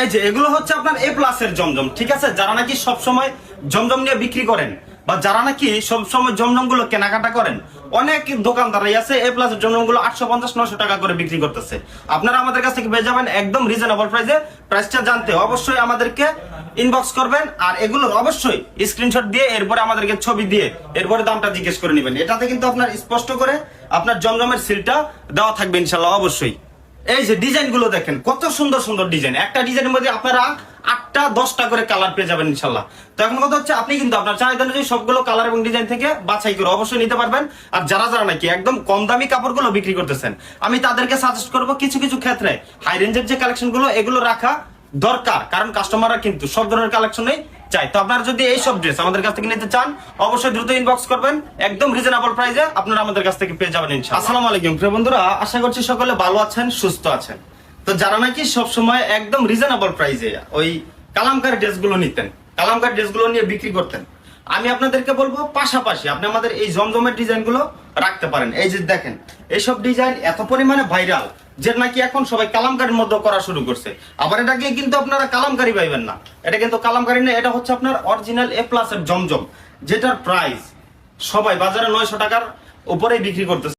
এই যে এগুলো হচ্ছে আপনার এ প্লাসের জমজম, ঠিক আছে? যারা নাকি সব সময় জমজম নিয়ে বিক্রি করেন বা যারা নাকি সব সময় জমজম গুলো কেনাকাটা করেন, অনেক দোকানদারই আছে এ প্লাসের জমজম গুলো 850-900 টাকা করে বিক্রি করতেছে। আপনারা আমাদের কাছ থেকে পেয়ে যাবেন একদম রিজনেবল প্রাইসে। প্রাইসটা জানতে অবশ্যই আমাদেরকে ইনবক্স করবেন, আর এগুলোর অবশ্যই স্ক্রিনশট দিয়ে এরপরে আমাদেরকে ছবি দিয়ে এরপরে দামটা জিজ্ঞেস করে নেবেন। এটাতে কিন্তু আপনার স্পষ্ট করে আপনার জমজমের সিলটা দেওয়া থাকবে ইনশাল্লাহ অবশ্যই। এই যে ডিজাইন গুলো দেখেন, কত সুন্দর সুন্দর ডিজাইন। একটা ডিজাইনের মধ্যে আপনারা 8টা-10টা করে কালার পেয়ে যাবেন ইনশাল্লাহ। তো এখন কথা হচ্ছে আপনি কিন্তু আপনার চাহিদা অনুযায়ী সবগুলো কালার এবং ডিজাইন থেকে বাছাই করে অবশ্যই নিতে পারবেন। আর যারা যারা নাকি একদম কম দামি কাপড়গুলো বিক্রি করতেছেন, আমি তাদেরকে সাজেস্ট করবো কিছু কিছু ক্ষেত্রে হাই রেঞ্জের যে কালেকশন গুলো এগুলো রাখা দরকার, কারণ কাস্টমাররা কিন্তু সব ধরনের কালেকশনই চাই। তো আপনারা যদি এই সব ড্রেস আমাদের কাছ থেকে নিতে চান অবশ্যই দ্রুত ইনবক্স করবেন, একদম রিজনেবল প্রাইসে আপনারা আমাদের কাছ থেকে পেয়ে যাবেন ইনশাআল্লাহ। আসসালামু আলাইকুম প্রিয় বন্ধুরা, আশা করছি সকলে ভালো আছেন, সুস্থ আছেন। তো যারা নাকি সব সময় একদম রিজনেবল প্রাইসে ওই কালামকারী ড্রেসগুলো নিতেন, কালামকারী ড্রেসগুলো নিয়ে বিক্রি করতেন, আমি আপনাদেরকে বলবো পাশাপাশি আপনি আমাদের এই জমজমের ডিজাইনগুলো রাখতে পারেন। এই যে দেখেন, এইসব ডিজাইন এত পরিমাণে ভাইরাল যে নাকি এখন সবাই কালামকারীর মধ্যে করা শুরু করছে। আবার এটাকে কিন্তু আপনারা কালামকারী পাইবেন না, এটা কিন্তু কালামকারী না, এটা হচ্ছে আপনার অরিজিনাল এ প্লাস এর জমজম, যেটার প্রাইস সবাই বাজারে 900 টাকার উপরেই বিক্রি করতেছে।